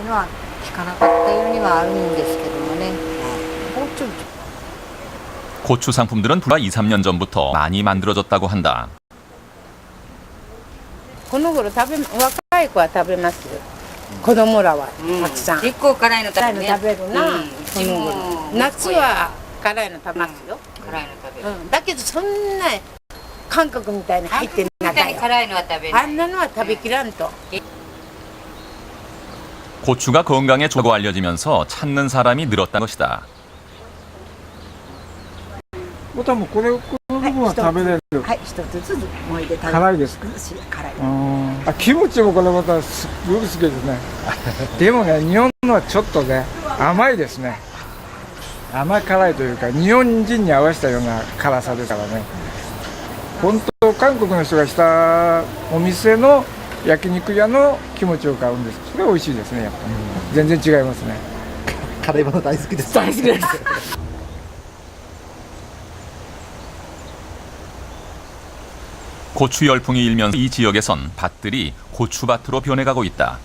いうのは聞かなかったようにはあるんですけどもね。もうちょっと 고추 상품들은 불과 2, 3년 전부터 많이 만들어졌다고 한다. この頃若い子は食べますよ。子供らはたくさん。結構辛いの食べるね。食べるな。この頃。夏は辛いの食べますよ。辛いの食べる。だけどそんな韓国みたいに入ってなかよ。辛いのは食べない。あんなのは食べきらんと。 고추가 건강에 좋다고 알려지면서 찾는 사람이 늘었다는 것이다. ボタンもこの部分は食べれる。はい、一つずつもいで食べる。辛いですか？辛い。あ、キムチもこれまたすごく好きですね。でもね、日本のはちょっとね、甘いですね。甘辛いというか、日本人に合わせたような辛さですからね。本当、韓国の人がしたお店の焼肉屋のキムチを買うんです。それは美味しいですね、やっぱり。全然違いますね。辛いもの大好きです。大好きです。 고추 열풍이 일면서 이 지역에선 밭들이 고추밭으로 변해가고 있다.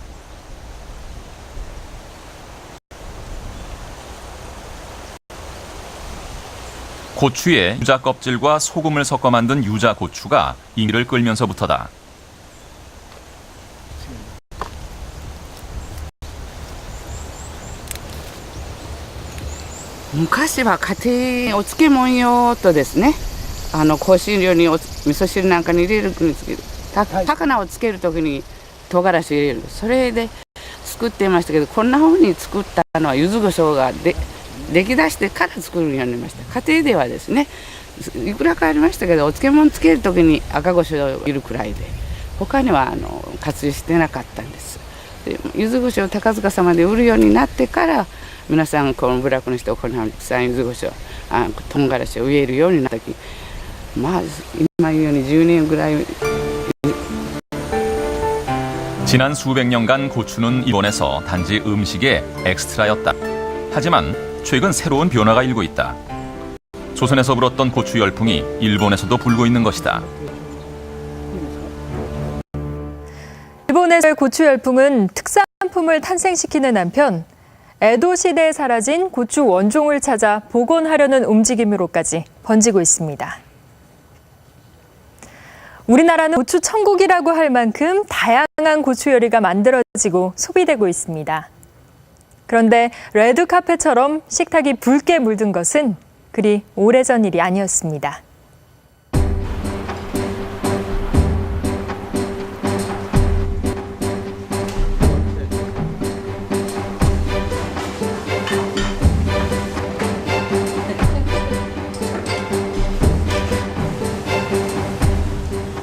고추에 유자 껍질과 소금을 섞어 만든 유자 고추가 인기를 끌면서부터다. 昔は家庭お漬物用とですね、香辛料に味噌汁なんかに入れるにつける、高菜をつけるときに唐辛子入れる、それで作っていましたけど、こんな風に作ったのは柚子胡椒が出来だしてから作るようになりました。家庭ではですね、いくらかありましたけど、お漬物つけるときに赤胡椒をいるくらいで、他には活用してなかったんです。で柚子胡椒を高塚様で売るようになってから、皆さんこの部落の人このたくさん柚子胡椒唐辛子を植えるようになった時、まあ今言うように10年ぐらい。 지난 수백 년간 고추는 일본에서 단지 음식의 엑스트라였다. 하지만 최근 새로운 변화가 일고 있다. 조선에서 불었던 고추 열풍이 일본에서도 불고 있는 것이다. 일본에서의 고추 열풍은 특산품을 탄생시키는 한편 에도 시대에 사라진 고추 원종을 찾아 복원하려는 움직임으로까지 번지고 있습니다. 우리나라는 고추 천국이라고 할 만큼 다양한 고추 요리가 만들어지고 소비되고 있습니다. 그런데 레드카펫처럼 식탁이 붉게 물든 것은 그리 오래전 일이 아니었습니다.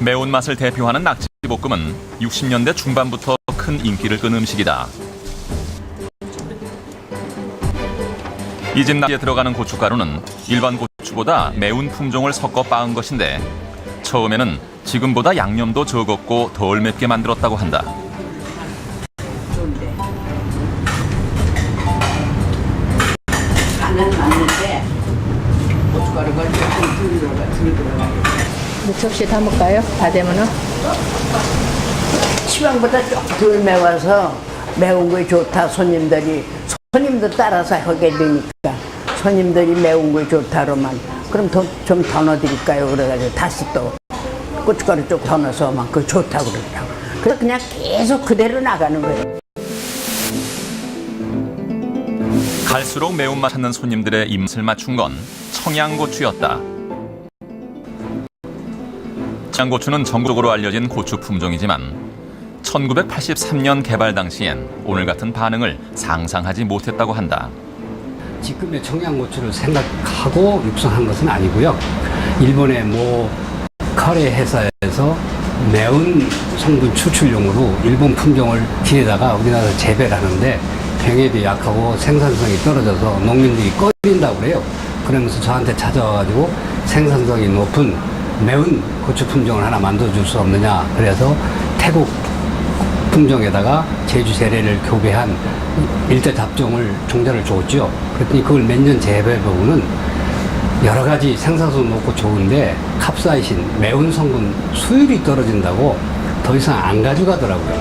매운맛을 대표하는 낙지볶음은 60년대 중반부터 큰 인기를 끈 음식이다. 이 집 낙지에 들어가는 고춧가루는 일반 고추보다 매운 품종을 섞어 빻은 것인데 처음에는 지금보다 양념도 적었고 덜 맵게 만들었다고 한다. 맞는데 고춧가루가 좀 들어가요. 접시 담을까요? 다 되면은? 시방보다 좀 덜 매워서 매운 거 좋다. 손님도 따라서 하게 되니까 손님들이 매운 거 좋다로만 그럼 좀 더 넣어드릴까요? 그래가지고 다시 또 고춧가루 좀 더 넣어서 막 그 좋다고 그러더라고. 그래서 그냥 계속 그대로 나가는 거예요. 갈수록 매운맛 찾는 손님들의 입맛을 맞춘 건 청양고추였다. 청양고추는 전국적으로 알려진 고추 품종이지만 1983년 개발 당시엔 오늘 같은 반응을 상상하지 못했다고 한다. 지금의 청양고추를 생각하고 육성한 것은 아니고요. 일본의 모 카레 회사에서 매운 성분 추출용으로 일본 품종을 뒤에다가 우리나라에서 재배를 하는데 병에도 약하고 생산성이 떨어져서 농민들이 꺼린다고 그래요. 그러면서 저한테 찾아와가지고 생산성이 높은 매운 고추 품종을 하나 만들어줄 수 없느냐. 그래서 태국 품종에다가 제주 재래를 교배한 일대 잡종을 종자를 줬죠. 그랬더니 그걸 몇 년 재배해보고는 여러 가지 생산성 높고 좋은데 캡사이신 매운 성분 수율이 떨어진다고 더 이상 안 가져가더라고요.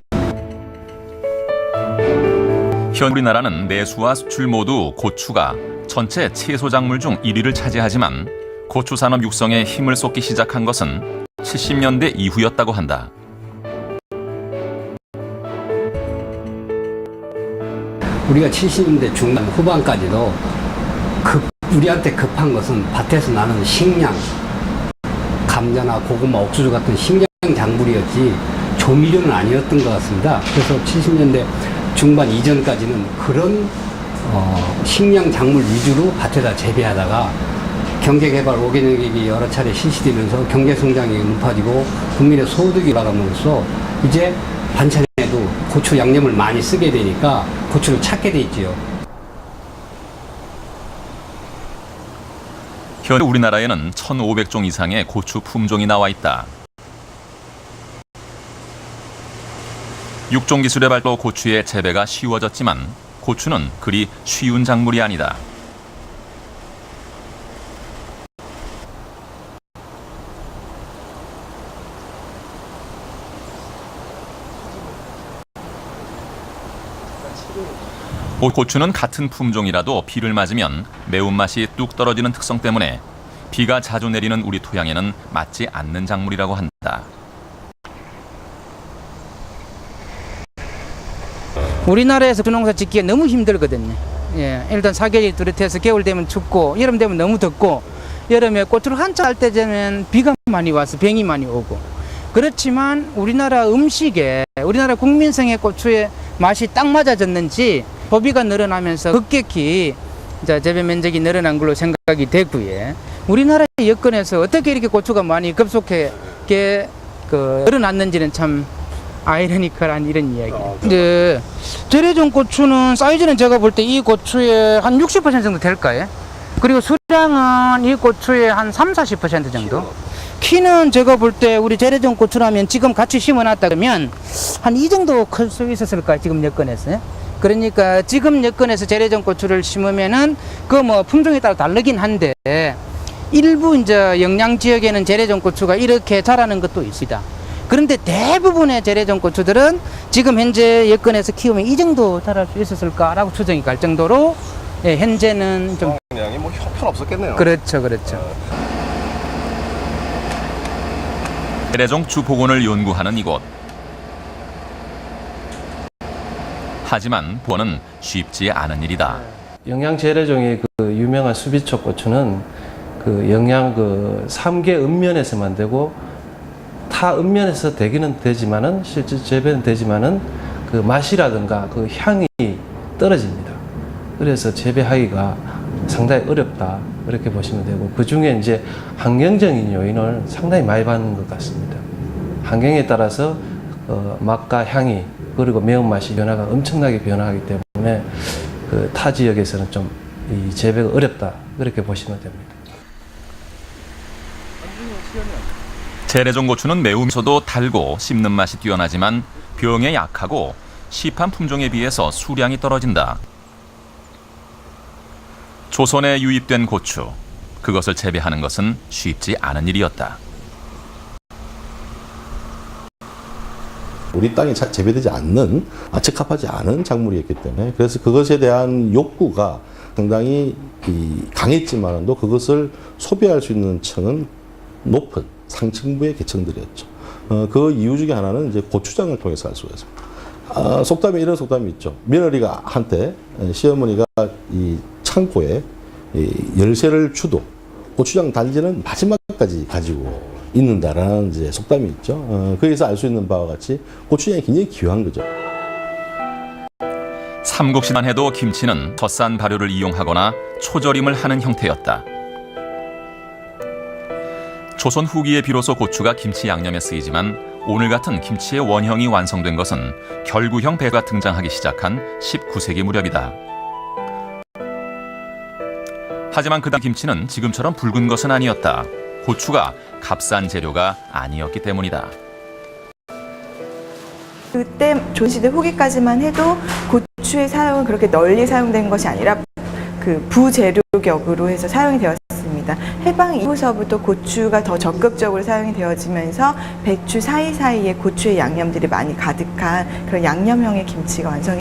현 우리나라는 내수와 수출 모두 고추가 전체 채소 작물 중 1위를 차지하지만 고추 산업 육성에 힘을 쏟기 시작한 것은 70년대 이후였다고 한다. 우리가 70년대 중반 후반까지도 우리한테 급한 것은 밭에서 나는 식량, 감자나 고구마, 옥수수 같은 식량 작물이었지 조미료는 아니었던 것 같습니다. 그래서 70년대 중반 이전까지는 그런 식량 작물 위주로 밭에다 재배하다가 경제개발 5개년 계획이 여러 차례 실시되면서 경제성장이 높아지고 국민의 소득이 올라감으로써 이제 반찬에도 고추 양념을 많이 쓰게 되니까 고추를 찾게 돼 있지요. 현재 우리나라에는 1,500종 이상의 고추 품종이 나와 있다. 육종 기술의 발로 고추의 재배가 쉬워졌지만 고추는 그리 쉬운 작물이 아니다. 고추는 같은 품종이라도 비를 맞으면 매운맛이 뚝 떨어지는 특성 때문에 비가 자주 내리는 우리 토양에는 맞지 않는 작물이라고 한다. 우리나라에서 주농사 짓기가 너무 힘들거든요. 예, 일단 사계절이 뚜렷해서 겨울 되면 춥고 여름 되면 너무 덥고 여름에 고추를 한참 할 때 되면 비가 많이 와서 병이 많이 오고 그렇지만 우리나라 음식에 우리나라 국민성의 고추의 맛이 딱 맞아졌는지 소비가 늘어나면서 급격히 재배 면적이 늘어난 걸로 생각이 되고요. 우리나라 여건에서 어떻게 이렇게 고추가 많이 급속하게 늘어났는지는 참 아이러니컬한 이런 이야기예요. 근데 재래종 고추는 사이즈는 제가 볼 때 이 고추의 한 60% 정도 될까요? 그리고 수량은 이 고추의 한 30-40% 정도. 키는 제가 볼 때 우리 재래종 고추라면 지금 같이 심어놨다 그러면 한 이 정도 클 수 있었을까요? 지금 여건에서. 그러니까 지금 여건에서 재래종 고추를 심으면은 품종에 따라 다르긴 한데 일부 이제 영양 지역에는 재래종 고추가 이렇게 자라는 것도 있습니다. 그런데 대부분의 재래종 고추들은 지금 현재 여건에서 키우면 이 정도 자랄 수 있었을까라고 추정이 갈 정도로 현재는 좀 영양이 뭐 형편없었겠네요. 그렇죠. 재래종 주복원을 연구하는 이곳. 하지만 복원은 쉽지 않은 일이다. 영양 재래종의 유명한 수비촉 고추는 영양 3개 읍면에서만 되고 타 읍면에서 되기는 되지만은 실제 재배는 되지만은 맛이라든가 향이 떨어집니다. 그래서 재배하기가 상당히 어렵다 이렇게 보시면 되고 그 중에 이제 환경적인 요인을 상당히 많이 받는 것 같습니다. 환경에 따라서 맛과 향이 그리고 매운맛이 변화가 엄청나게 변화하기 때문에 타 지역에서는 좀 이 재배가 어렵다 그렇게 보시면 됩니다. 재래종 고추는 매우면서도 달고 씹는 맛이 뛰어나지만 병에 약하고 시판 품종에 비해서 수량이 떨어진다. 조선에 유입된 고추, 그것을 재배하는 것은 쉽지 않은 일이었다. 우리 땅에 재배되지 않는, 적합하지 않은 작물이었기 때문에 그래서 그것에 대한 욕구가 상당히 강했지만도 그것을 소비할 수 있는 층은 높은 상층부의 계층들이었죠. 그 이유 중에 하나는 이제 고추장을 통해서 할 수가 있습니다. 속담에 이런 속담이 있죠. 며느리가 한때 시어머니가 이 창고에 열쇠를 주도 고추장 단지는 마지막까지 가지고 있는다라는 이제 속담이 있죠. 거기서 알 수 있는 바와 같이 고추장이 굉장히 귀한 거죠. 삼국시만 해도 김치는 젖산 발효를 이용하거나 초절임을 하는 형태였다. 조선 후기에 비로소 고추가 김치 양념에 쓰이지만 오늘 같은 김치의 원형이 완성된 것은 결구형 배가 등장하기 시작한 19세기 무렵이다. 하지만 그당 김치는 지금처럼 붉은 것은 아니었다. 고추가 값싼 재료가 아니었기 때문이다. 그때 조선시대 후기까지만 해도 고추의 사용은 그렇게 널리 사용된 것이 아니라 부재료격으로 해서 사용이 되었습니다. 해방 이후서부터 고추가 더 적극적으로 사용이 되어지면서 배추 사이사이에 고추의 양념들이 많이 가득한 그런 양념형의 김치가 완성이